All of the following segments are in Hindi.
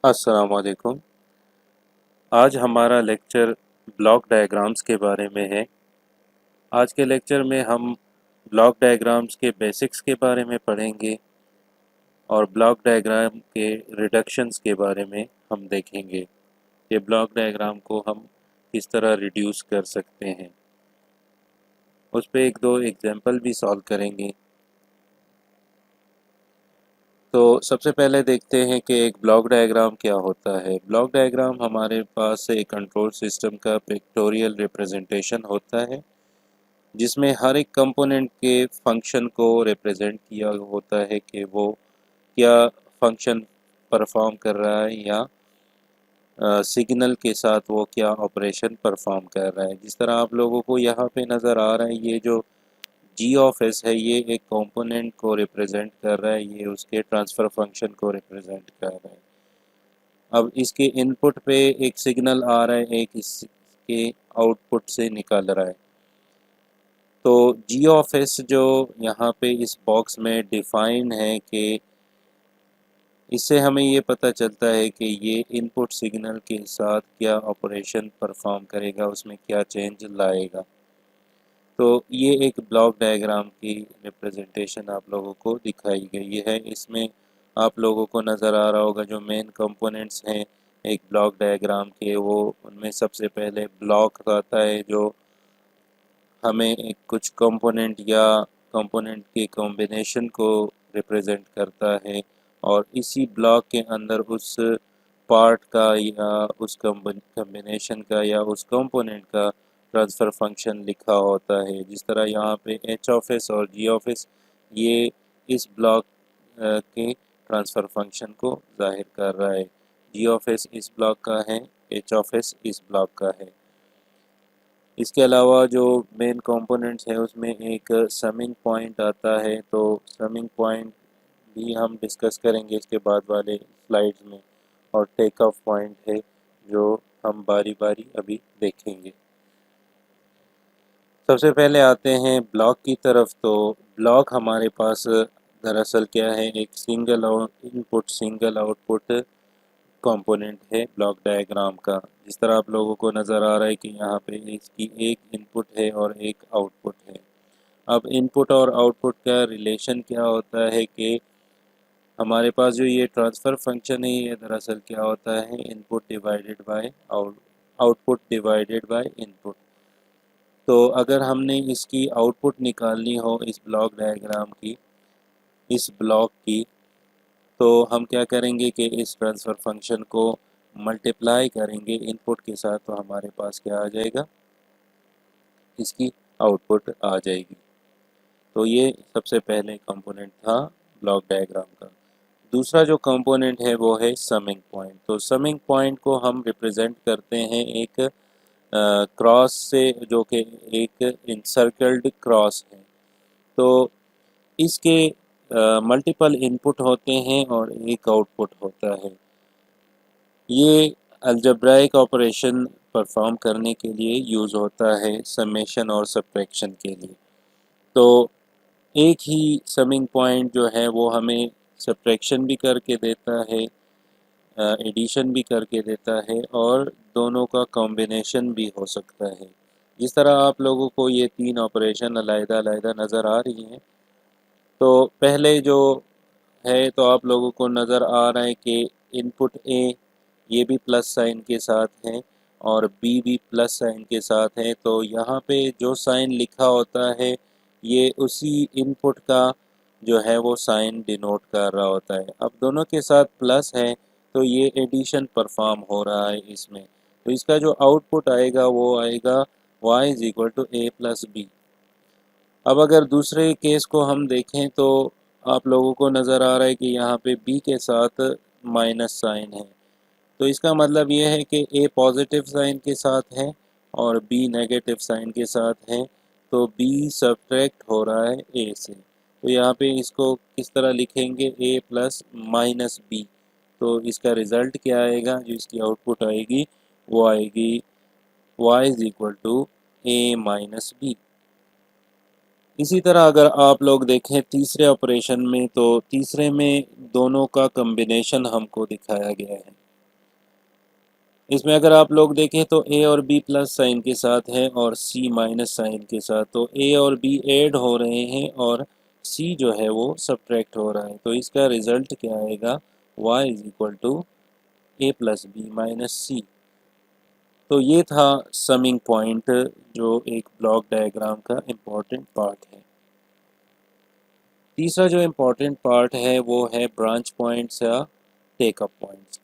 अस्सलाम वालेकुम। आज हमारा लेक्चर ब्लॉक डायग्राम्स के बारे में है। आज के लेक्चर में हम ब्लॉक डायग्राम्स के बेसिक्स के बारे में पढ़ेंगे और ब्लॉक डायग्राम के रिडक्शंस के बारे में हम देखेंगे कि ब्लॉक डायग्राम को हम किस तरह रिड्यूस कर सकते हैं। उस पे एक दो एग्जांपल भी सॉल्व करेंगे। तो सबसे पहले देखते हैं कि एक ब्लॉक डायग्राम क्या होता है। ब्लॉक डायग्राम हमारे पास एक कंट्रोल सिस्टम का पिक्टोरियल रिप्रेजेंटेशन होता है जिसमें हर एक कंपोनेंट के फंक्शन को रिप्रेजेंट किया होता है कि वो क्या फंक्शन परफॉर्म कर रहा है या सिग्नल के साथ वो क्या ऑपरेशन परफॉर्म कर रहा है। जिस तरह आप लोगों को यहाँ पे नज़र आ रहा है, ये जो जी ऑफ एस है ये एक कंपोनेंट को रिप्रेजेंट कर रहा है, ये उसके ट्रांसफ़र फंक्शन को रिप्रेजेंट कर रहा है। अब इसके इनपुट पे एक सिग्नल आ रहा है, एक इसके आउटपुट से निकल रहा है। तो जी ऑफ एस जो यहाँ पे इस बॉक्स में डिफाइन है कि इससे हमें ये पता चलता है कि ये इनपुट सिग्नल के साथ क्या ऑपरेशन परफॉर्म करेगा, उसमें क्या चेंज लाएगा। तो ये एक ब्लॉक डायग्राम की रिप्रेजेंटेशन आप लोगों को दिखाई गई है। इसमें आप लोगों को नज़र आ रहा होगा जो मेन कंपोनेंट्स हैं एक ब्लॉक डायग्राम के, वो उनमें सबसे पहले ब्लॉक आता है जो हमें एक कुछ कंपोनेंट या कंपोनेंट के कॉम्बिनेशन को रिप्रेजेंट करता है और इसी ब्लॉक के अंदर उस पार्ट का या उस कॉम्बिनेशन का या उस कंपोनेंट का ट्रांसफ़र फंक्शन लिखा होता है। जिस तरह यहाँ पे एच ऑफ एस और जी ऑफ एस ये इस ब्लॉक के ट्रांसफ़र फंक्शन को जाहिर कर रहा है। जी ऑफ एस इस ब्लॉक का है, एच ऑफ एस इस ब्लॉक का है। इसके अलावा जो मेन कंपोनेंट्स हैं उसमें एक समिंग पॉइंट आता है, तो समिंग पॉइंट भी हम डिस्कस करेंगे इसके बाद वाले स्लाइड्स में, और टेक ऑफ पॉइंट है जो हम बारी बारी अभी देखेंगे। सबसे पहले आते हैं ब्लॉक की तरफ। तो ब्लॉक हमारे पास दरअसल क्या है, एक single input single output component है ब्लॉक डायग्राम का। जिस तरह आप लोगों को नज़र आ रहा है कि यहाँ पे इसकी एक इनपुट है और एक आउटपुट है। अब इनपुट और आउटपुट का रिलेशन क्या होता है कि हमारे पास जो ये ट्रांसफ़र फंक्शन है ये दरअसल क्या होता है, input divided by output divided by input. तो अगर हमने इसकी आउटपुट निकालनी हो इस ब्लॉक डायग्राम की, इस ब्लॉक की, तो हम क्या करेंगे कि इस ट्रांसफ़र फंक्शन को मल्टीप्लाई करेंगे इनपुट के साथ, तो हमारे पास क्या आ जाएगा, इसकी आउटपुट आ जाएगी। तो ये सबसे पहले कंपोनेंट था ब्लॉक डायग्राम का। दूसरा जो कंपोनेंट है वो है समिंग पॉइंट। तो समिंग पॉइंट को हम रिप्रेजेंट करते हैं एक क्रॉस से, जो कि एक इंसर्कल्ड क्रॉस है। तो इसके मल्टीपल इनपुट होते हैं और एक आउटपुट होता है। ये अलजेब्राइक ऑपरेशन परफॉर्म करने के लिए यूज़ होता है, समेशन और सब्ट्रैक्शन के लिए। तो एक ही समिंग पॉइंट जो है वो हमें सब्ट्रैक्शन भी करके देता है, एडिशन भी करके देता है, और दोनों का कॉम्बिनेशन भी हो सकता है। जिस तरह आप लोगों को ये तीन ऑपरेशन अलग-अलग नज़र आ रही हैं, तो पहले जो है तो आप लोगों को नज़र आ रहा है कि इनपुट ए ये भी प्लस साइन के साथ है और बी भी प्लस साइन के साथ है। तो यहाँ पे जो साइन लिखा होता है ये उसी इनपुट का जो है वो साइन डिनोट कर रहा होता है। अब दोनों के साथ प्लस है तो ये एडिशन परफॉर्म हो रहा है इसमें। तो इसका जो आउटपुट आएगा वो आएगा y is equal to A plus B. अब अगर दूसरे केस को हम देखें तो आप लोगों को नज़र आ रहा है कि यहाँ पे b के साथ माइनस साइन है। तो इसका मतलब ये है कि a पॉजिटिव साइन के साथ है और b नेगेटिव साइन के साथ है। तो b सब्ट्रैक्ट हो रहा है a से। तो यहाँ पे इसको किस तरह लिखेंगे, a प्लस माइनस बी। तो इसका रिज़ल्ट क्या आएगा, जो इसकी आउटपुट आएगी वो आएगी y is equal to a minus B. इसी तरह अगर आप लोग देखें तीसरे ऑपरेशन में, तो तीसरे में दोनों का कम्बिनेशन हमको दिखाया गया है। इसमें अगर आप लोग देखें तो ए और बी प्लस साइन के साथ है और सी माइनस साइन के साथ, तो ए और बी ऐड हो रहे हैं और सी जो है वो सब्ट्रैक्ट हो रहा है। तो इसका रिज़ल्ट क्या आएगा, y is equal to A plus B minus C. तो ये था समिंग पॉइंट, जो एक ब्लॉक डायग्राम का इम्पोर्टेंट पार्ट है। तीसरा जो इम्पोर्टेंट पार्ट है वो है ब्रांच पॉइंट्स या टेकअप पॉइंट्स।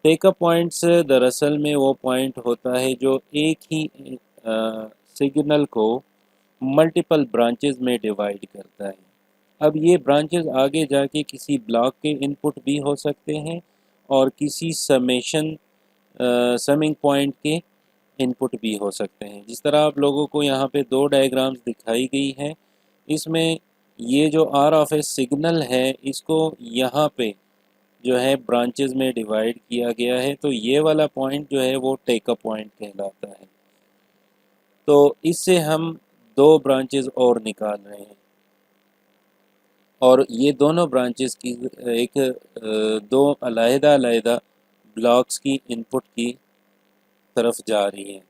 टेकअप पॉइंट्स दरअसल में वो पॉइंट होता है जो एक ही सिग्नल को मल्टीपल ब्रांचेस में डिवाइड करता है। अब ये ब्रांचेस आगे जाके किसी ब्लॉक के इनपुट भी हो सकते हैं और किसी समिंग पॉइंट के इनपुट भी हो सकते हैं। जिस तरह आप लोगों को यहाँ पे दो डायग्राम्स दिखाई गई हैं, इसमें ये जो आर ऑफ ए सिग्नल है इसको यहाँ पे जो है ब्रांचेस में डिवाइड किया गया है, तो ये वाला पॉइंट जो है वो टेकअप पॉइंट कहलाता है। तो इससे हम दो ब्रांचेस और निकाल रहे हैं और ये दोनों ब्रांचेस की एक दो अलहदा अलहदा ब्लॉक्स की इनपुट की तरफ जा रही हैं।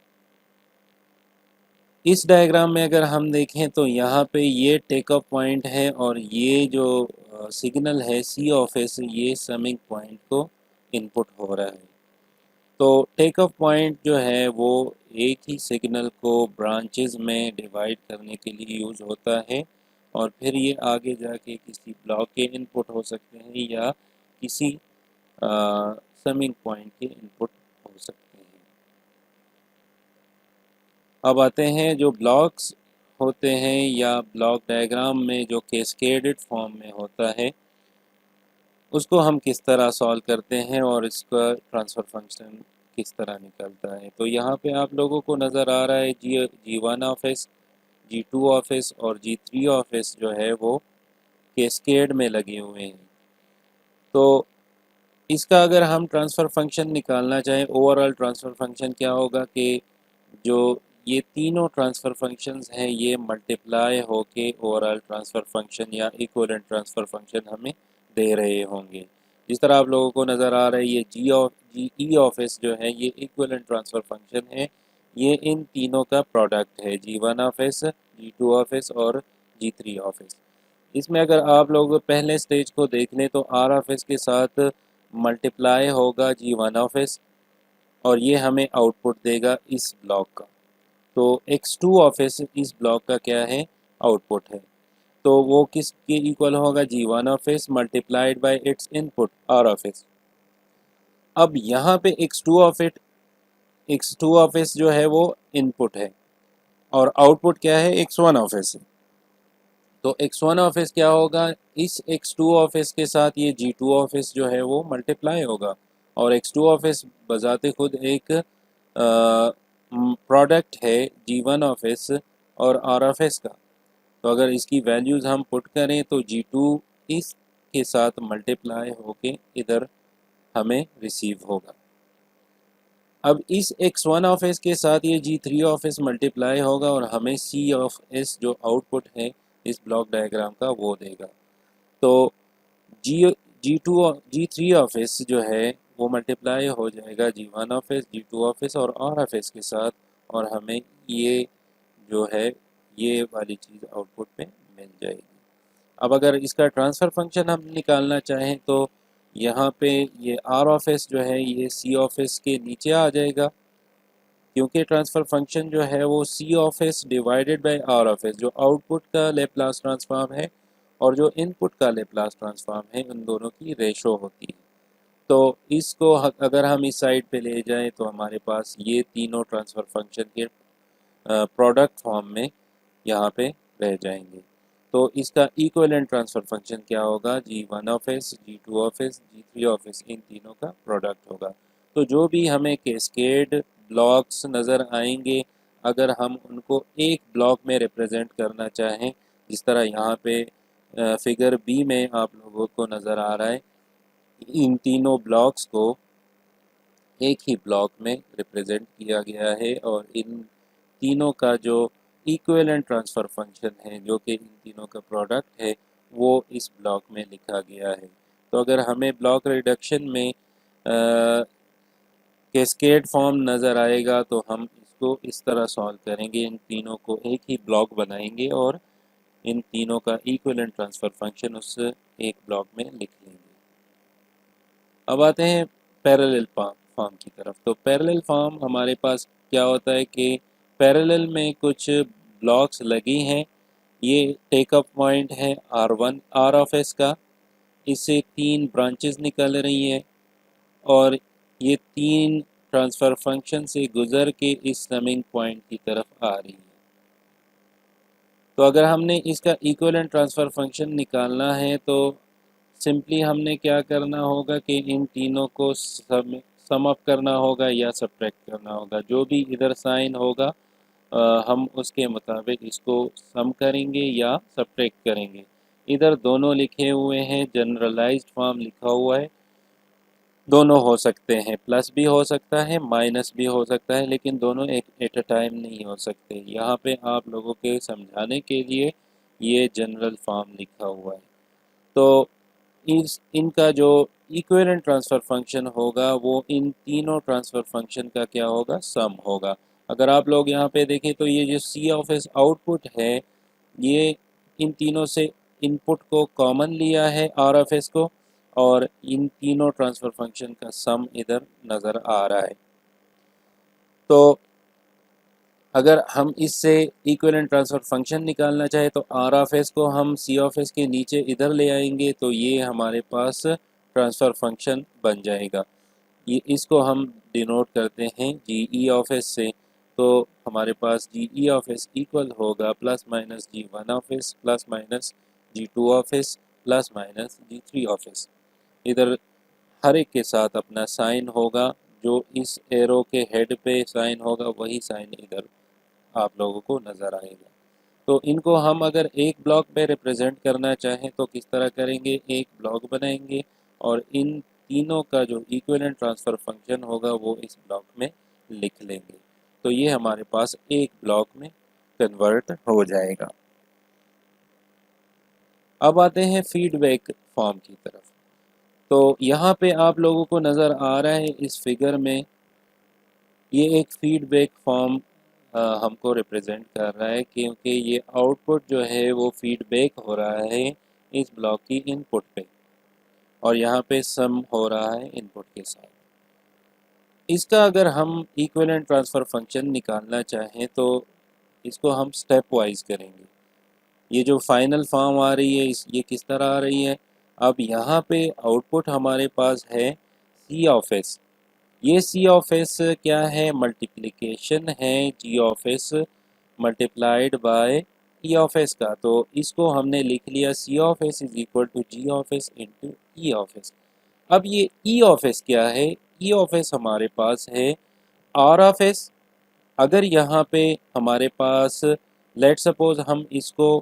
इस डायग्राम में अगर हम देखें तो यहाँ पे ये टेकअप पॉइंट है और ये जो सिग्नल है सी ऑफ ए से ये समिंग पॉइंट को इनपुट हो रहा है। तो टेकअप पॉइंट जो है वो एक ही सिग्नल को ब्रांचेस में डिवाइड करने के लिए यूज होता है और फिर ये आगे जाके किसी ब्लॉक के इनपुट हो सकते हैं या किसी समिंग पॉइंट के इनपुट हो सकते हैं। अब आते हैं जो ब्लॉक्स होते हैं या ब्लॉक डायग्राम में जो कैस्केडेड फॉर्म में होता है उसको हम किस तरह सॉल्व करते हैं और इसका ट्रांसफ़र फंक्शन किस तरह निकलता है। तो यहाँ पे आप लोगों को नज़र आ रहा है G1 of S, G two of S और जी3 ऑफ एस जो है वो कैस्केड में लगे हुए हैं। तो इसका अगर हम ट्रांसफ़र फंक्शन निकालना चाहें, ओवरऑल ट्रांसफ़र फंक्शन क्या होगा कि जो ये तीनों ट्रांसफ़र फंक्शंस हैं ये मल्टीप्लाई होके ओवरऑल ट्रांसफ़र फंक्शन या इक्विवेलेंट ट्रांसफ़र फंक्शन हमें दे रहे होंगे। जिस तरह आप लोगों को नज़र आ रहा है ये जी ई ऑफ एस जो है ये इक्विवेलेंट ट्रांसफ़र फंक्शन है, ये इन तीनों का प्रोडक्ट है, G1 of S, G two of S और जी3 ऑफ एस। इसमें अगर आप लोग पहले स्टेज को देख लें तो आर ऑफ एस के साथ मल्टीप्लाई होगा जी1 ऑफ एस और ये हमें आउटपुट देगा इस ब्लॉक का। तो x2 ऑफ एस इस ब्लॉक का क्या है, आउटपुट है। तो वो किसके इक्वल होगा, G one of S multiplied by its input R of S. अब यहाँ पे x2 ऑफ एस जो है वो इनपुट है और आउटपुट क्या है, x1 ऑफ एस है। तो x1 ऑफ एस क्या होगा, इस x2 ऑफ एस के साथ ये g2 ऑफ एस जो है वो मल्टीप्लाई होगा और x2 ऑफ एस बजाते खुद एक प्रोडक्ट है g1 ऑफ एस और r ऑफ एस का। तो अगर इसकी वैल्यूज़ हम पुट करें तो g2 इस के साथ मल्टीप्लाई होके इधर हमें रिसीव होगा। अब इस x1 ऑफ एस के साथ ये g3 ऑफ एस मल्टीप्लाई होगा और हमें c ऑफ एस जो आउटपुट है इस ब्लॉक डायग्राम का वो देगा। तो जी थ्री ऑफ एस जो है वो मल्टीप्लाई हो जाएगा G1 of S, G two of S और आर ऑफ एस के साथ और हमें ये जो है ये वाली चीज़ आउटपुट में मिल जाएगी। अब अगर इसका ट्रांसफ़र फंक्शन हम निकालना चाहें तो यहाँ पे ये आर ऑफ एस जो है ये सी ऑफ एस के नीचे आ जाएगा, क्योंकि ट्रांसफ़र फंक्शन जो है वो C of S divided by R of S जो आउटपुट का लेप्लास ट्रांसफॉर्म है और जो इनपुट का लेप्लास ट्रांसफॉर्म है उन दोनों की रेशो होती है। तो इसको अगर हम इस साइड पे ले जाएं तो हमारे पास ये तीनों ट्रांसफ़र फंक्शन के प्रोडक्ट फॉर्म में यहाँ पे रह जाएंगे। तो इसका इक्विवेलेंट ट्रांसफ़र फंक्शन क्या होगा, G one of S, G two of S, जी3 ऑफ एस, इन तीनों का प्रोडक्ट होगा। तो जो भी हमें कैस्केड ब्लॉक्स नज़र आएंगे अगर हम उनको एक ब्लॉक में रिप्रेजेंट करना चाहें, जिस तरह यहाँ पे फिगर बी में आप लोगों को नज़र आ रहा है, इन तीनों ब्लॉक्स को एक ही ब्लॉक में रिप्रेजेंट किया गया है और इन तीनों का जो इक्विवेलेंट ट्रांसफ़र फंक्शन है जो कि इन तीनों का प्रोडक्ट है वो इस ब्लॉक में लिखा गया है। तो अगर हमें ब्लॉक रिडक्शन में कैस्केड फॉर्म नज़र आएगा तो हम इसको इस तरह सॉल्व करेंगे, इन तीनों को एक ही ब्लॉक बनाएंगे और इन तीनों का इक्विवेलेंट ट्रांसफ़र फंक्शन उस एक ब्लॉक में लिख लेंगे। अब आते हैं पैरेलल फॉर्म की तरफ। तो पैरेलल फॉर्म हमारे पास क्या होता है कि पैरेलल में कुछ ब्लॉक्स लगी हैं, ये टेकअप पॉइंट है R1 R ऑफ एस का, इससे 3 ब्रांचेस निकल रही हैं और ये 3 ट्रांसफ़र फंक्शन से गुज़र के इस समिंग पॉइंट की तरफ आ रही है। तो अगर हमने इसका इक्विवेलेंट ट्रांसफ़र फंक्शन निकालना है तो सिंपली हमने क्या करना होगा कि इन तीनों को सम अप करना होगा या सब्ट्रैक्ट करना होगा। जो भी इधर साइन होगा हम उसके मुताबिक इसको सम करेंगे या सब्ट्रैक्ट करेंगे। इधर दोनों लिखे हुए हैं, जनरलाइज्ड फॉर्म लिखा हुआ है, दोनों हो सकते हैं, प्लस भी हो सकता है माइनस भी हो सकता है, लेकिन दोनों एक एट अ टाइम नहीं हो सकते। यहाँ पे आप लोगों के समझाने के लिए ये जनरल फॉर्म लिखा हुआ है। तो इनका जो इक्विवेलेंट ट्रांसफ़र फंक्शन होगा वो इन तीनों ट्रांसफ़र फंक्शन का क्या होगा, सम होगा। अगर आप लोग यहाँ पे देखें तो ये जो सी ऑफ एस आउटपुट है, ये इन तीनों से इनपुट को कॉमन लिया है आर ऑफ एस को, और इन तीनों ट्रांसफ़र फंक्शन का सम इधर नज़र आ रहा है। तो अगर हम इससे इक्विवेलेंट ट्रांसफ़र फंक्शन निकालना चाहे तो आर ऑफ एस को हम सी ऑफ एस के नीचे इधर ले आएंगे तो ये हमारे पास ट्रांसफ़र फंक्शन बन जाएगा। ये इसको हम डिनोट करते हैं जी ई ऑफ एस से। तो हमारे पास G E of S equal होगा plus minus G one of S plus minus G two of S plus minus G three of S. इधर हर एक के साथ अपना साइन होगा, जो इस एरो के हेड पे साइन होगा वही साइन इधर आप लोगों को नज़र आएगा। तो इनको हम अगर एक ब्लॉक में रिप्रेजेंट करना चाहें तो किस तरह करेंगे, एक ब्लॉक बनाएंगे और इन तीनों का जो इक्विवेलेंट ट्रांसफ़र फंक्शन होगा वो इस ब्लॉक में लिख लेंगे। तो ये हमारे पास एक ब्लॉक में कन्वर्ट हो जाएगा। अब आते हैं फीडबैक फॉर्म की तरफ। तो यहाँ पे आप लोगों को नज़र आ रहा है इस फिगर में, ये एक फीडबैक फॉर्म हमको रिप्रेजेंट कर रहा है, क्योंकि ये आउटपुट जो है वो फीडबैक हो रहा है इस ब्लॉक की इनपुट पे और यहाँ पे सम हो रहा है इनपुट के साथ। इसका अगर हम इक्विवेलेंट ट्रांसफ़र फंक्शन निकालना चाहें तो इसको हम स्टेप वाइज करेंगे। ये जो फाइनल फॉर्म आ रही है ये किस तरह आ रही है, अब यहाँ पे आउटपुट हमारे पास है सी ऑफ एस। ये सी ऑफ एस क्या है, मल्टीप्लिकेशन है G of S multiplied by E of S का। तो इसको हमने लिख लिया C of S is equal to G of S into E of S. अब ये ई ऑफ एस क्या है, ई ऑफ एस हमारे पास है आर ऑफ एस। अगर यहाँ पे हमारे पास लेट सपोज हम इसको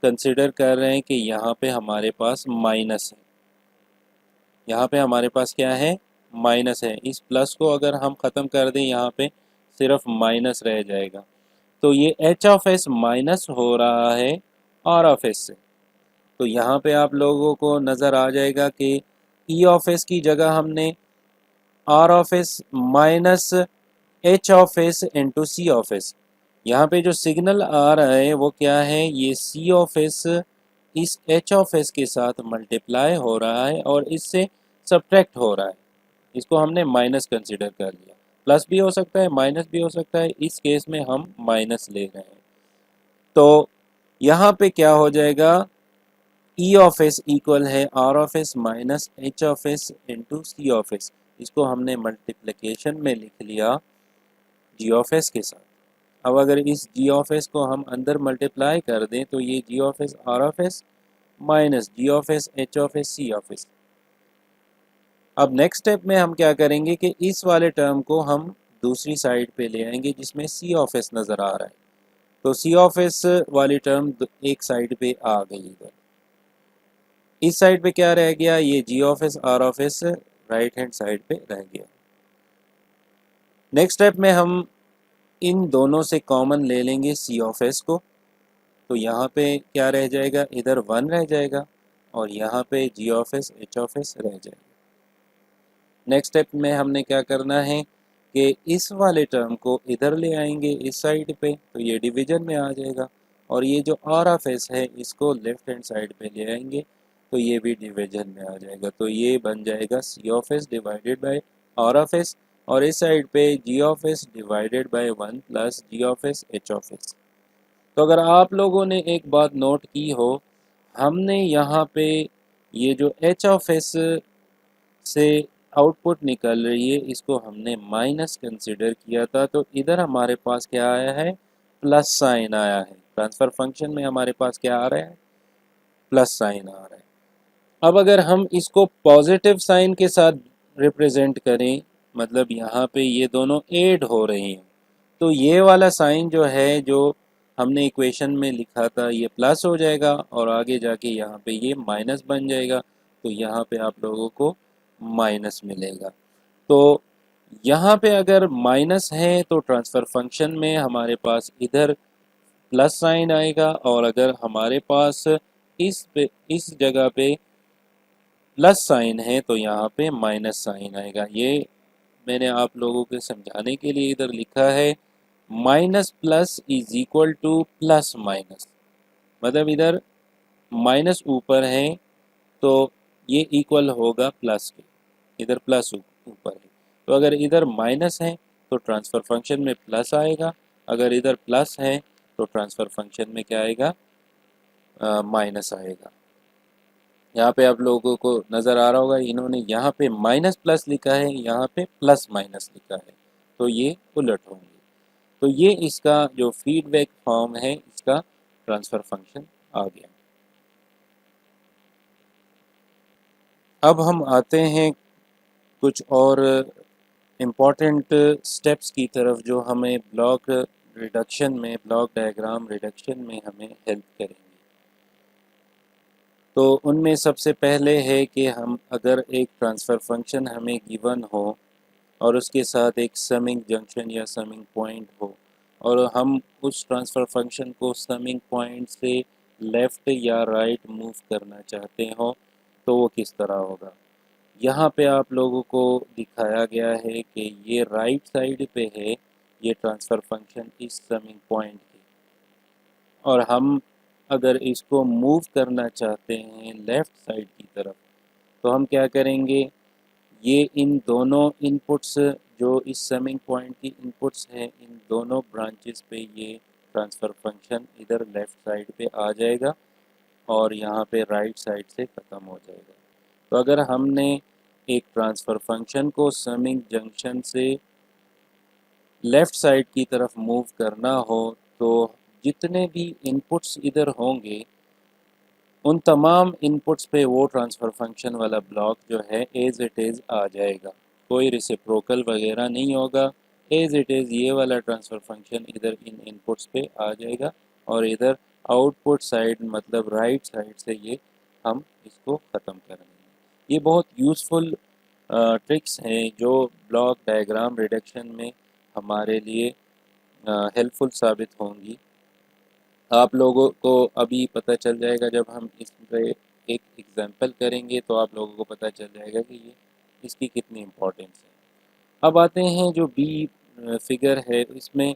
कंसिडर कर रहे हैं कि यहाँ पे हमारे पास माइनस है, यहाँ पे हमारे पास क्या है, माइनस है। इस प्लस को अगर हम ख़त्म कर दें यहाँ पे सिर्फ माइनस रह जाएगा। तो ये एच ऑफ एस माइनस हो रहा है आर ऑफ एस से। तो यहाँ पे आप लोगों को नज़र आ जाएगा कि ई ऑफ एस की जगह हमने R of S minus H of S into C of S. यहाँ पे जो सिग्नल आ रहा है वो क्या है, ये सी ऑफ एस इस एच ऑफ एस के साथ मल्टीप्लाई हो रहा है और इससे सब्ट्रैक्ट हो रहा है। इसको हमने माइनस कंसिडर कर लिया, प्लस भी हो सकता है माइनस भी हो सकता है, इस केस में हम माइनस ले रहे हैं। तो यहाँ पे क्या हो जाएगा, ई ऑफ एस इक्वल है R of S minus H of S into C of S. इसको हमने मल्टीप्लिकेशन में लिख लिया जी ऑफ एस के साथ। अब अगर इस जी ऑफ एस को हम अंदर मल्टीप्लाई कर दें तो ये G of S R of S minus G of S H of S C of S. अब नेक्स्ट स्टेप में हम क्या करेंगे कि इस वाले टर्म को हम दूसरी साइड पे ले आएंगे जिसमें सी ऑफ एस नज़र आ रहा है। तो सी ऑफ एस वाली टर्म एक साइड पे आ गई इधर। इस साइड पे क्या रह गया, ये G of S R of S right hand side पे रह गया। नेक्स्ट स्टेप में हम इन दोनों से कॉमन ले लेंगे सी ऑफ एस को। तो यहाँ पे क्या रह जाएगा, इधर वन रह जाएगा और यहाँ पे G of S H of S रह जाएगा। नेक्स्ट स्टेप में हमने क्या करना है, कि इस वाले टर्म को इधर ले आएंगे इस साइड पे तो ये डिवीजन में आ जाएगा, और ये जो आर ऑफ एस है इसको लेफ्ट हैंड साइड पे ले आएंगे तो ये भी डिवीजन में आ जाएगा। तो ये बन जाएगा C of S divided by R of S, और इस साइड पे G of S divided by 1 plus G of S H of S. तो अगर आप लोगों ने एक बात नोट की हो, हमने यहाँ पे ये जो एच ऑफ एस से आउटपुट निकल रही है इसको हमने माइनस कंसिडर किया था, तो इधर हमारे पास क्या आया है, प्लस साइन आया है। ट्रांसफ़र फंक्शन में हमारे पास क्या आ रहा है, प्लस साइन आ रहा है। अब अगर हम इसको पॉजिटिव साइन के साथ रिप्रेजेंट करें, मतलब यहाँ पे ये दोनों ऐड हो रहे हैं, तो ये वाला साइन जो है जो हमने इक्वेशन में लिखा था ये प्लस हो जाएगा, और आगे जाके यहाँ पे ये माइनस बन जाएगा। तो यहाँ पे आप लोगों को माइनस मिलेगा। तो यहाँ पे अगर माइनस है तो ट्रांसफ़र फंक्शन में हमारे पास इधर प्लस साइन आएगा, और अगर हमारे पास इस जगह पे प्लस साइन है तो यहाँ पे माइनस साइन आएगा। ये मैंने आप लोगों के समझाने के लिए इधर लिखा है, minus plus is equal two plus minus, मतलब इधर माइनस ऊपर है तो ये इक्वल होगा प्लस के, इधर प्लस ऊपर है। तो अगर इधर माइनस है तो ट्रांसफ़र फंक्शन में प्लस आएगा, अगर इधर प्लस है तो ट्रांसफ़र फंक्शन में क्या आएगा, माइनस आएगा। यहाँ पे आप लोगों को नज़र आ रहा होगा इन्होंने यहाँ पे माइनस प्लस लिखा है, यहाँ पे प्लस माइनस लिखा है, तो ये उलट होंगे। तो ये इसका जो फीडबैक फॉर्म है इसका ट्रांसफ़र फंक्शन आ गया। अब हम आते हैं कुछ और इम्पॉर्टेंट स्टेप्स की तरफ जो हमें ब्लॉक रिडक्शन में, ब्लॉक डायग्राम रिडक्शन में हमें हेल्प करेंगे। तो उनमें सबसे पहले है कि हम अगर एक ट्रांसफ़र फंक्शन हमें गिवन हो और उसके साथ एक समिंग जंक्शन या समिंग पॉइंट हो, और हम उस ट्रांसफ़र फंक्शन को समिंग पॉइंट से लेफ़्ट या राइट मूव करना चाहते हो तो वो किस तरह होगा। यहाँ पे आप लोगों को दिखाया गया है कि ये राइट साइड पे है ये ट्रांसफ़र फंक्शन इस समिंग पॉइंट के, और हम अगर इसको मूव करना चाहते हैं लेफ़्ट साइड की तरफ तो हम क्या करेंगे, ये इन दोनों इनपुट्स जो इस समिंग पॉइंट की इनपुट्स हैं इन दोनों ब्रांचेस पे ये ट्रांसफ़र फंक्शन इधर लेफ़्ट साइड पे आ जाएगा और यहाँ पे राइट साइड से ख़त्म हो जाएगा। तो अगर हमने एक ट्रांसफ़र फंक्शन को समिंग जंक्शन से लेफ़्ट साइड की तरफ मूव करना हो तो जितने भी इनपुट्स इधर होंगे उन तमाम इनपुट्स पे वो ट्रांसफ़र फंक्शन वाला ब्लॉक जो है एज इट इज़ आ जाएगा, कोई रेसिप्रोकल वगैरह नहीं होगा। एज इट इज़ ये वाला ट्रांसफ़र फंक्शन इधर इन इनपुट्स पे आ जाएगा, और इधर आउटपुट साइड मतलब राइट साइड से ये हम इसको ख़त्म कर देंगे। ये बहुत यूज़फुल ट्रिक्स हैं जो ब्लॉक डायग्राम रिडक्शन में हमारे लिए हेल्पफुल साबित होंगी। आप लोगों को अभी पता चल जाएगा, जब हम इस पे एक एग्जांपल करेंगे तो आप लोगों को पता चल जाएगा कि ये इसकी कितनी इम्पोर्टेंस है। अब आते हैं जो बी फिगर है, इसमें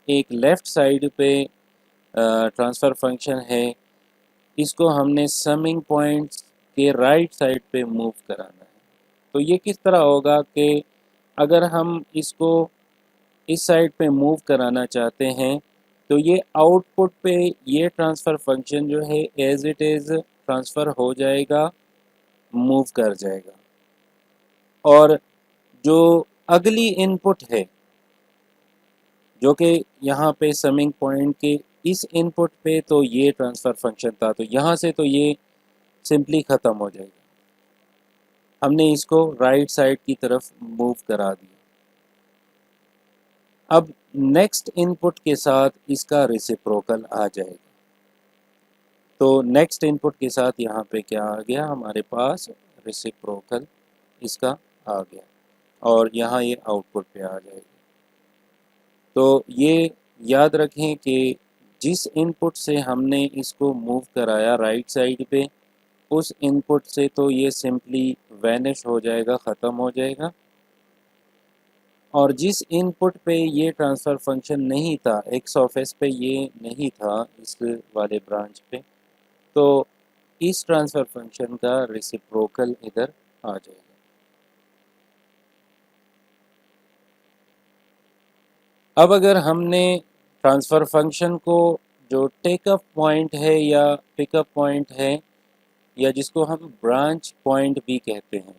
एक लेफ़्ट साइड पे ट्रांसफ़र फंक्शन है, इसको हमने समिंग पॉइंट्स के राइट साइड पे मूव कराना है। तो ये किस तरह होगा कि अगर हम इसको इस साइड पे मूव कराना चाहते हैं तो ये आउटपुट पे ये ट्रांसफ़र फंक्शन जो है एज इट इज़ ट्रांसफ़र हो जाएगा, मूव कर जाएगा, और जो अगली इनपुट है जो कि यहाँ पे समिंग पॉइंट के इस इनपुट पे तो ये ट्रांसफ़र फंक्शन था, तो यहाँ से तो ये सिंपली ख़त्म हो जाएगा। हमने इसको राइट साइड की तरफ मूव करा दिया। अब नेक्स्ट इनपुट के साथ इसका रेसिप्रोकल आ जाएगा। तो नेक्स्ट इनपुट के साथ यहाँ पे क्या आ गया, हमारे पास रेसिप्रोकल इसका आ गया, और यहाँ ये आउटपुट पे आ जाएगा। तो ये याद रखें कि जिस इनपुट से हमने इसको मूव कराया राइट साइड पे, उस इनपुट से तो ये सिंपली वैनिश हो जाएगा, ख़त्म हो जाएगा, और जिस इनपुट पे ये ट्रांसफ़र फंक्शन नहीं था, एक्स ऑफ एस पे ये नहीं था इस वाले ब्रांच पे, तो इस ट्रांसफ़र फंक्शन का रेसिप्रोकल इधर आ जाएगा। अब अगर हमने ट्रांसफ़र फंक्शन को जो टेकअप पॉइंट है या पिकअप पॉइंट है या जिसको हम ब्रांच पॉइंट भी कहते हैं,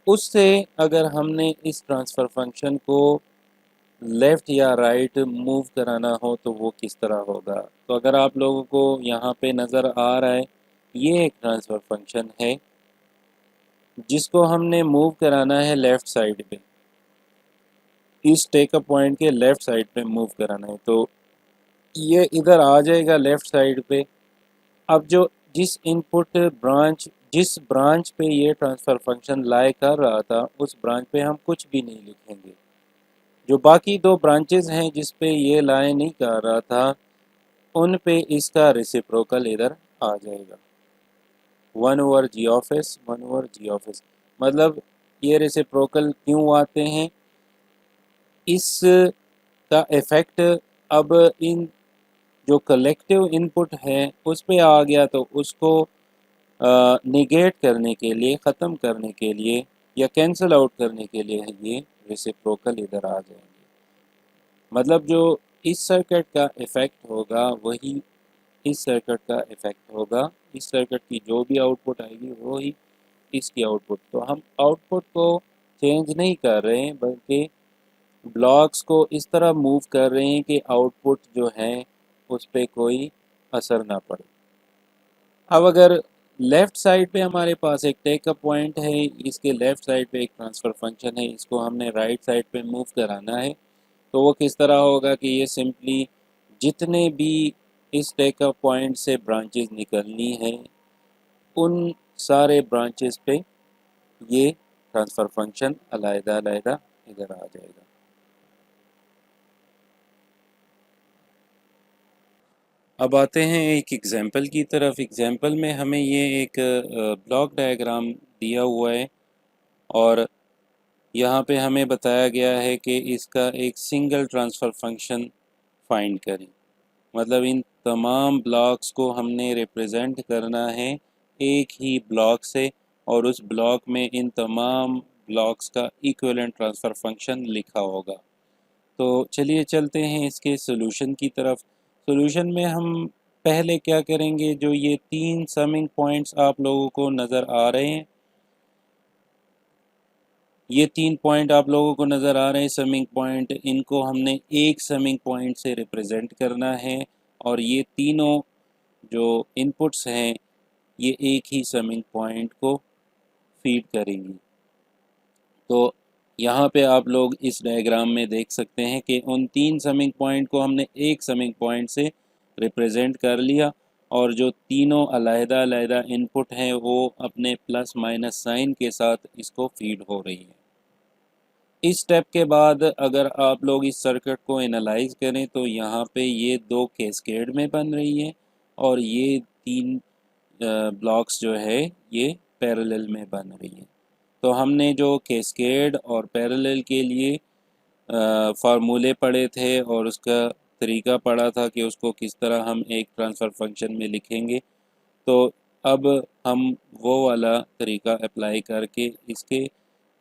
उससे अगर हमने इस ट्रांसफ़र फंक्शन को लेफ़्ट या राइट मूव कराना हो तो वो किस तरह होगा। तो अगर आप लोगों को यहाँ पे नज़र आ रहा है, ये एक ट्रांसफ़र फंक्शन है जिसको हमने मूव कराना है लेफ़्ट साइड पे, इस टेकअप पॉइंट के लेफ़्ट साइड पे मूव कराना है, तो ये इधर आ जाएगा लेफ़्ट साइड पे। अब जो जिस ब्रांच पे ये ट्रांसफ़र फंक्शन लाई कर रहा था, उस ब्रांच पे हम कुछ भी नहीं लिखेंगे। जो बाकी दो ब्रांचेज़ हैं जिस पे ये लाई नहीं कर रहा था, उन पे इसका रेसिप्रोकल इधर आ जाएगा, 1/g(s), 1/g(s). मतलब ये रेसिप्रोकल क्यों आते हैं, इस का इफ़ेक्ट अब इन जो कलेक्टिव इनपुट है उस पे आ गया, तो उसको निगेट करने के लिए, ख़त्म करने के लिए या कैंसिल आउट करने के लिए ये रेसिप्रोकल इधर आ जाएंगे। मतलब जो इस सर्किट का इफ़ेक्ट होगा वही इस सर्किट का इफ़ेक्ट होगा, इस सर्किट की जो भी आउटपुट आएगी वही इसकी आउटपुट। तो हम आउटपुट को चेंज नहीं कर रहे हैं, बल्कि ब्लॉक्स को इस तरह मूव कर रहे हैं कि आउटपुट जो है उस पर कोई असर ना पड़े। अब अगर लेफ़्ट साइड पे हमारे पास एक टेकअप पॉइंट है, इसके लेफ़्ट साइड पे एक ट्रांसफ़र फंक्शन है, इसको हमने राइट साइड पे मूव कराना है, तो वो किस तरह होगा कि ये सिंपली जितने भी इस टेकअप पॉइंट से ब्रांचेस निकलनी है, उन सारे ब्रांचेस पे ये ट्रांसफ़र फंक्शन अलग-अलग इधर आ जाएगा। अब आते हैं एक एग्ज़ाम्पल की तरफ। एग्ज़ाम्पल में हमें ये एक ब्लॉक डायग्राम दिया हुआ है और यहाँ पे हमें बताया गया है कि इसका एक सिंगल ट्रांसफ़र फंक्शन फाइंड करें। मतलब इन तमाम ब्लॉक्स को हमने रिप्रेजेंट करना है एक ही ब्लॉक से, और उस ब्लॉक में इन तमाम ब्लॉक्स का इक्विवेलेंट ट्रांसफ़र फंक्शन लिखा होगा। तो चलिए चलते हैं इसके सॉल्यूशन की तरफ। सॉल्यूशन में हम पहले क्या करेंगे, जो ये 3 समिंग पॉइंट्स आप लोगों को नज़र आ रहे हैं, ये 3 पॉइंट आप लोगों को नज़र आ रहे हैं समिंग पॉइंट, इनको हमने एक समिंग पॉइंट से रिप्रेजेंट करना है और ये तीनों जो इनपुट्स हैं ये एक ही समिंग पॉइंट को फीड करेंगी। तो यहाँ पे आप लोग इस डायग्राम में देख सकते हैं कि उन 3 समिंग पॉइंट को हमने एक समिंग पॉइंट से रिप्रेजेंट कर लिया, और जो तीनों अलग-अलग इनपुट हैं वो अपने प्लस माइनस साइन के साथ इसको फीड हो रही है। इस स्टेप के बाद अगर आप लोग इस सर्किट को एनालाइज करें तो यहाँ पे ये दो कैस्केड में बन रही है और ये 3 ब्लॉक्स जो है ये पैरेलल में बन रही है। तो हमने जो कैस्केड और पैरेलल के लिए फार्मूले पढ़े थे और उसका तरीका पढ़ा था कि उसको किस तरह हम एक ट्रांसफ़र फंक्शन में लिखेंगे, तो अब हम वो वाला तरीका अप्लाई करके इसके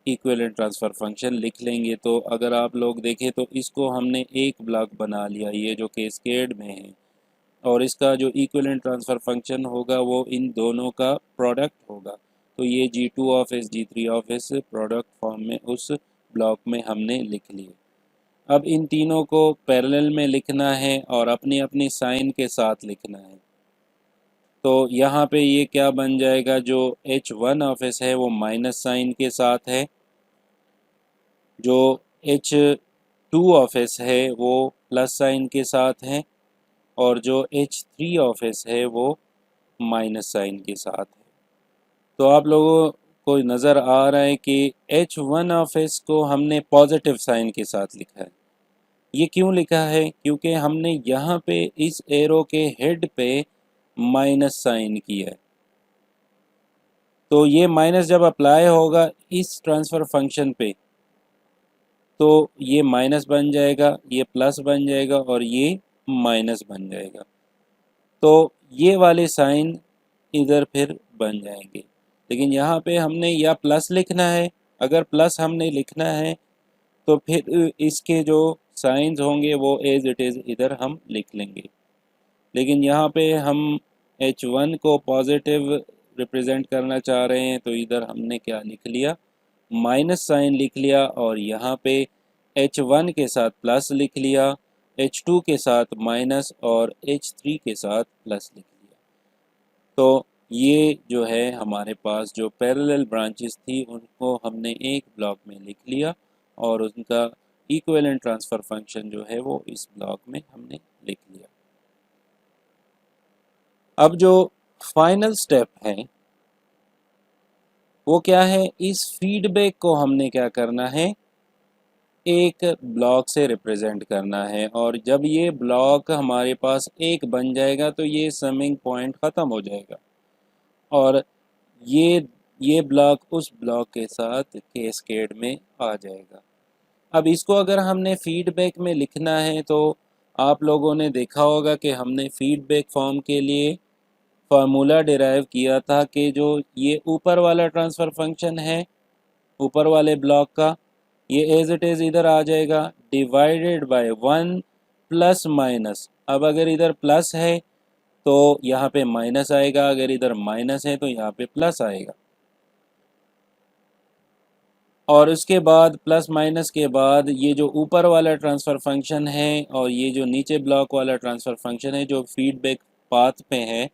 इक्विवेलेंट ट्रांसफ़र फंक्शन लिख लेंगे। तो अगर आप लोग देखें तो इसको हमने एक ब्लॉक बना लिया, ये जो कैस्केड में है, और इसका जो इक्विवेलेंट ट्रांसफ़र फंक्शन होगा वो इन दोनों का प्रोडक्ट होगा। तो ये G2 of S G3 of S product form में उस ब्लॉक में हमने लिख लिए। अब इन तीनों को पैरेलल में लिखना है और अपनी अपनी साइन के साथ लिखना है। तो यहाँ पे ये क्या बन जाएगा, जो H1 ऑफ S है वो माइनस साइन के साथ है, जो H2 ऑफ S है वो प्लस साइन के साथ है, और जो H3 ऑफ S है वो माइनस साइन के साथ है। तो आप लोगों को नज़र आ रहा है कि H1 ऑफ S को हमने पॉजिटिव साइन के साथ लिखा है। ये क्यों लिखा है, क्योंकि हमने यहाँ पे इस एरो के हेड पे माइनस साइन किया है। तो ये माइनस जब अप्लाई होगा इस ट्रांसफ़र फंक्शन पे, तो ये माइनस बन जाएगा, ये प्लस बन जाएगा और ये माइनस बन जाएगा। तो ये वाले साइन इधर फिर बन जाएंगे। लेकिन यहाँ पे हमने या प्लस लिखना है, अगर प्लस हमने लिखना है तो फिर इसके जो साइंस होंगे वो एज इट इज़ इधर हम लिख लेंगे। लेकिन यहाँ पे हम H1 को पॉजिटिव रिप्रेजेंट करना चाह रहे हैं, तो इधर हमने क्या लिख लिया, माइनस साइन लिख लिया, और यहाँ पे H1 के साथ प्लस लिख लिया, H2 के साथ माइनस और H3 के साथ प्लस लिख लिया। तो ये जो है हमारे पास जो पैरेलल ब्रांचेस थी उनको हमने एक ब्लॉक में लिख लिया और उनका इक्विवेलेंट ट्रांसफ़र फंक्शन जो है वो इस ब्लॉक में हमने लिख लिया। अब जो फाइनल स्टेप है वो क्या है, इस फीडबैक को हमने क्या करना है, एक ब्लॉक से रिप्रेजेंट करना है। और जब ये ब्लॉक हमारे पास एक बन जाएगा तो ये समिंग पॉइंट ख़त्म हो जाएगा और ये ये ब्लॉक उस ब्लॉक के साथ कैस्केड में आ जाएगा। अब इसको अगर हमने फीडबैक में लिखना है तो आप लोगों ने देखा होगा कि हमने फीडबैक फॉर्म के लिए फार्मूला डिराइव किया था कि जो ये ऊपर वाला ट्रांसफ़र फंक्शन है ऊपर वाले ब्लॉक का, ये एज इट इज़ इधर आ जाएगा डिवाइडेड बाय 1 प्लस माइनस। अब अगर इधर प्लस है तो यहाँ पे माइनस आएगा, अगर इधर माइनस है तो यहाँ पे प्लस आएगा। और उसके बाद प्लस माइनस के बाद ये जो ऊपर वाला ट्रांसफ़र फंक्शन है और ये जो नीचे ब्लॉक वाला ट्रांसफ़र फंक्शन है जो फीडबैक पाथ पे है,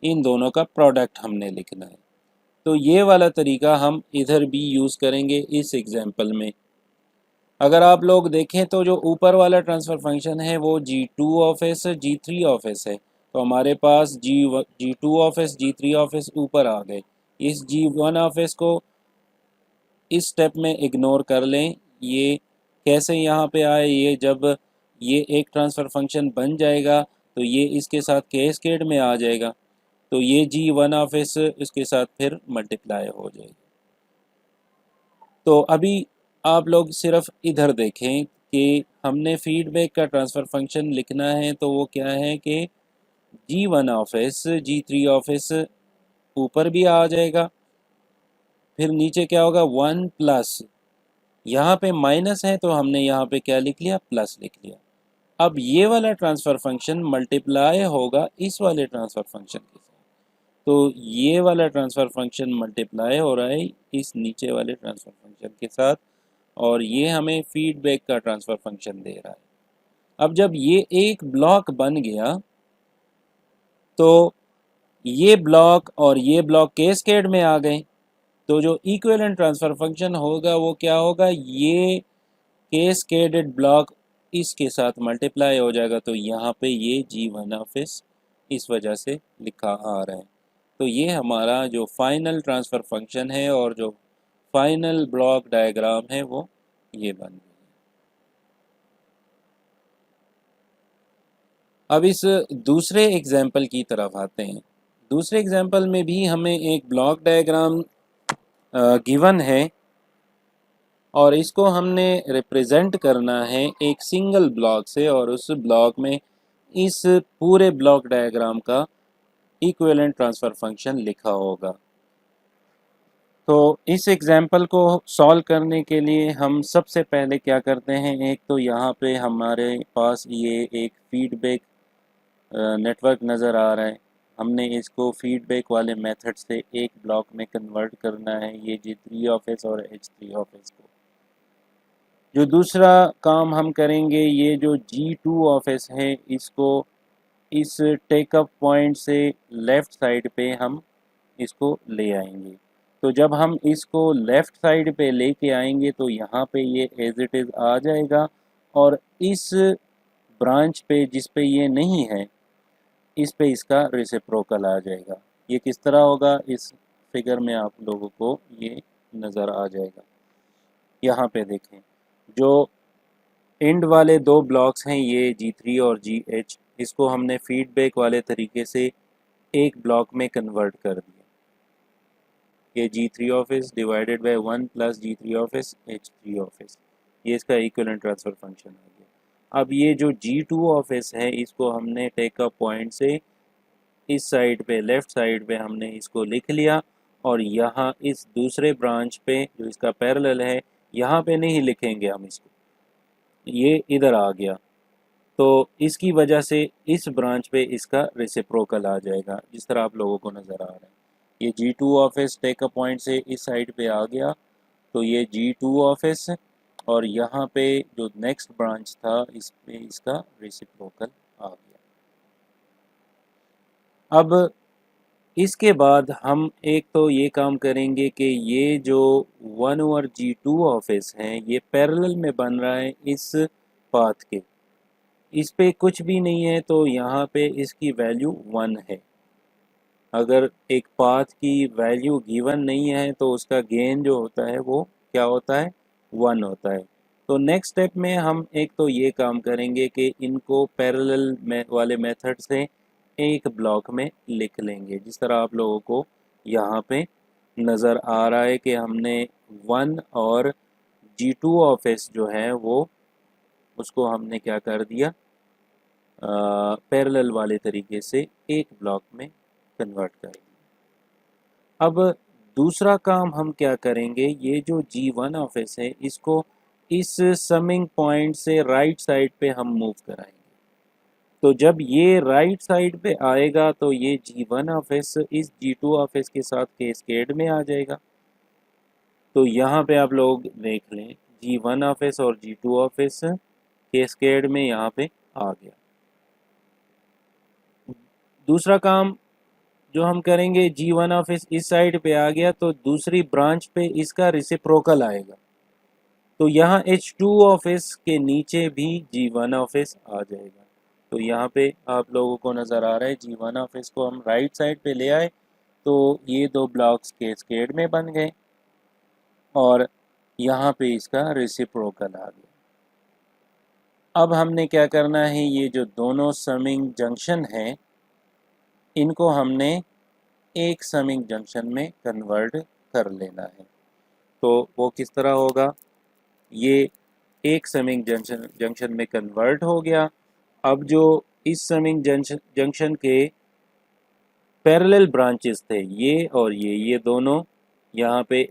इन दोनों का प्रोडक्ट हमने लिखना है। तो ये वाला तरीका हम इधर भी यूज़ करेंगे इस एग्जांपल में। अगर आप लोग देखें तो जो ऊपर वाला ट्रांसफ़र फंक्शन है वो G2 of S G3 of S है, तो हमारे पास G2 of S G3 of S ऊपर आ गए। इस G1 ऑफ एस को इस स्टेप में इग्नोर कर लें। ये कैसे यहाँ पे आए, ये जब ये एक ट्रांसफ़र फंक्शन बन जाएगा तो ये इसके साथ कैस्केड में आ जाएगा, तो ये G1 ऑफ एस इसके साथ फिर मल्टीप्लाई हो जाएगा। तो अभी आप लोग सिर्फ इधर देखें कि हमने फीडबैक का ट्रांसफ़र फंक्शन लिखना है, तो वो क्या है कि G1 of S G3 of S ऊपर भी आ जाएगा, फिर नीचे क्या होगा 1 प्लस, यहाँ पे माइनस है तो हमने यहाँ पे क्या लिख लिया, प्लस लिख लिया। अब ये वाला ट्रांसफ़र फंक्शन मल्टीप्लाई होगा इस वाले ट्रांसफ़र फंक्शन के साथ, तो ये वाला ट्रांसफ़र फंक्शन मल्टीप्लाई हो रहा है इस नीचे वाले ट्रांसफ़र फंक्शन के साथ और ये हमें फीडबैक का ट्रांसफ़र फंक्शन दे रहा है। अब जब ये एक ब्लॉक बन गया तो ये ब्लॉक और ये ब्लॉक कैस्केड में आ गए, तो जो इक्विवेलेंट ट्रांसफ़र फंक्शन होगा वो क्या होगा, ये कैस्केडेड ब्लॉक इसके साथ मल्टीप्लाई हो जाएगा, तो यहाँ पे ये G1 ऑफ एस इस वजह से लिखा आ रहा है। तो ये हमारा जो फाइनल ट्रांसफ़र फंक्शन है और जो फाइनल ब्लॉक डायग्राम है वो ये बन गया। अब इस दूसरे एग्जाम्पल की तरफ आते हैं। दूसरे एग्जाम्पल में भी हमें एक ब्लॉक डायग्राम गिवन है और इसको हमने रिप्रेजेंट करना है एक सिंगल ब्लॉक से, और उस ब्लॉक में इस पूरे ब्लॉक डायग्राम का इक्विवेलेंट ट्रांसफ़र फंक्शन लिखा होगा। तो इस एग्जाम्पल को सॉल्व करने के लिए हम सबसे पहले क्या करते हैं, एक तो यहाँ पे हमारे पास ये एक फीडबैक नेटवर्क नज़र आ रहा है, हमने इसको फीडबैक वाले मेथड से एक ब्लॉक में कन्वर्ट करना है, ये G3 ऑफ एस और H3 ऑफ एस को। जो दूसरा काम हम करेंगे, ये जो G2 ऑफ एस है इसको इस टेकअप पॉइंट से लेफ़्ट साइड पे हम इसको ले आएंगे। तो जब हम इसको लेफ़्ट साइड पे लेके आएंगे तो यहाँ पे ये एज इट इज़ आ जाएगा और इस ब्रांच पे जिस पे ये नहीं है इस पे इसका रेसिप्रोकल आ जाएगा। ये किस तरह होगा, इस फिगर में आप लोगों को ये नज़र आ जाएगा। यहाँ पे देखें, जो एंड वाले दो ब्लॉक्स हैं ये G3 और GH, इसको हमने फीडबैक वाले तरीके से एक ब्लॉक में कन्वर्ट कर दिया। ये G3 of S divided by 1 plus G3 of S H3 of S. ये इसका इक्विवेलेंट ट्रांसफ़र फंक्शन आ गया। अब ये जो G2 ऑफ S है इसको हमने टेक अ पॉइंट से इस साइड पे लेफ़्ट साइड पे हमने इसको लिख लिया, और यहाँ इस दूसरे ब्रांच पे जो इसका पैरेलल है यहाँ पे नहीं लिखेंगे हम इसको, ये इधर आ गया, तो इसकी वजह से इस ब्रांच पे इसका रेसिप्रोकल आ जाएगा, जिस तरह आप लोगों को नज़र आ रहा है। ये G2 of S take a point से इस साइड पे आ गया, तो ये G2 ऑफ S, और यहाँ पे जो नेक्स्ट ब्रांच था इस पे इसका रेसिप्रोकल आ गया। अब इसके बाद हम एक तो ये काम करेंगे कि ये जो 1/G2 ऑफ S है ये पैरेलल में बन रहा है इस पाथ के, इस पे कुछ भी नहीं है तो यहाँ पे इसकी वैल्यू 1 है। अगर एक पाथ की वैल्यू गिवन नहीं है तो उसका गेन जो होता है वो क्या होता है, 1 होता है। तो नेक्स्ट स्टेप में हम एक तो ये काम करेंगे कि इनको पैरेलल में वाले मेथड से एक ब्लॉक में लिख लेंगे, जिस तरह आप लोगों को यहाँ पे नज़र आ रहा है कि हमने 1 और G2 ऑफ S जो है वो उसको हमने क्या कर दिया, पैरेलल वाले तरीके से एक ब्लॉक में कन्वर्ट कर दिया। अब दूसरा काम हम क्या करेंगे, ये जो G1 ऑफ S है इसको इस समिंग पॉइंट से राइट साइड पे हम मूव कराएंगे। तो जब ये राइट साइड पे आएगा तो ये G1 ऑफ S इस G2 ऑफ S के साथ कैस्केड में आ जाएगा। तो यहाँ पे आप लोग देख लें, G1 ऑफ S और G2 ऑफ S कैस्केड में यहाँ पे आ गया। दूसरा काम जो हम करेंगे, G1 ऑफ इस साइड पे आ गया तो दूसरी ब्रांच पे इसका रेसिप्रोकल आएगा, तो यहाँ H2 ऑफ S के नीचे भी G1 ऑफ S आ जाएगा। तो यहाँ पे आप लोगों को नज़र आ रहा है G1 ऑफ S को हम राइट साइड पे ले आए तो ये दो ब्लॉक्स कैस्केड में बन गए, और यहाँ पे इसका रेसिप्रोकल आ गया। अब हमने क्या करना है, ये जो दोनों समिंग जंक्शन है इनको हमने एक समिंग जंक्शन में कन्वर्ट कर लेना है। तो वो किस तरह होगा, ये एक समिंग जंक्शन में कन्वर्ट हो गया। अब जो इस समिंग जंक्शन के पैरेलल ब्रांचेस थे ये और ये दोनों यहाँ पे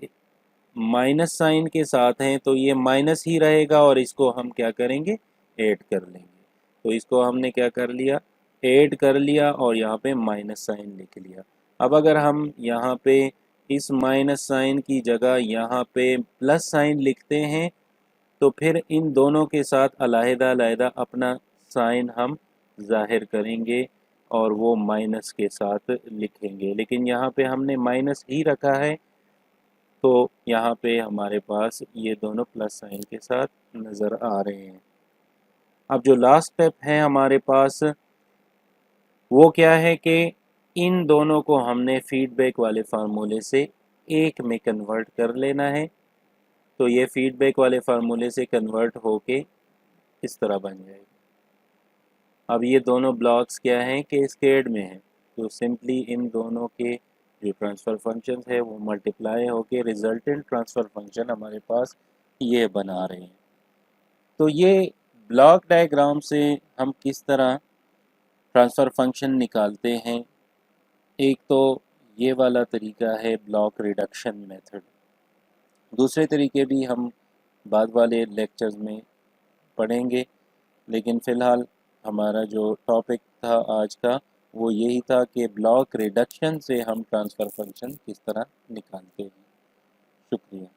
माइनस साइन के साथ हैं, तो ये माइनस ही रहेगा और इसको हम क्या करेंगे, ऐड कर लेंगे। तो इसको हमने क्या कर लिया, ऐड कर लिया और यहाँ पे माइनस साइन लिख लिया। अब अगर हम यहाँ पे इस माइनस साइन की जगह यहाँ पे प्लस साइन लिखते हैं तो फिर इन दोनों के साथ अलहदा-अलहदा अपना साइन हम ज़ाहिर करेंगे और वो माइनस के साथ लिखेंगे, लेकिन यहाँ पे हमने माइनस ही रखा है तो यहाँ पे हमारे पास ये दोनों प्लस साइन के साथ नज़र आ रहे हैं। अब जो लास्ट स्टेप है हमारे पास वो क्या है कि इन दोनों को हमने फीडबैक वाले फार्मूले से एक में कन्वर्ट कर लेना है। तो ये फीडबैक वाले फार्मूले से कन्वर्ट होके इस तरह बन जाएगा। अब ये दोनों ब्लॉक्स क्या हैं, कैस्केड में हैं, तो सिंपली इन दोनों के जो ट्रांसफ़र फंक्शन है वो मल्टीप्लाई होके रिजल्टेंट ट्रांसफ़र फंक्शन हमारे पास ये बना रहे हैं। तो ये ब्लॉक डायग्राम से हम किस तरह ट्रांसफ़र फंक्शन निकालते हैं, एक तो ये वाला तरीका है ब्लॉक रिडक्शन मेथड। दूसरे तरीके भी हम बाद वाले लेक्चर्स में पढ़ेंगे, लेकिन फ़िलहाल हमारा जो टॉपिक था आज का वो यही था कि ब्लॉक रिडक्शन से हम ट्रांसफ़र फंक्शन किस तरह निकालते हैं। शुक्रिया।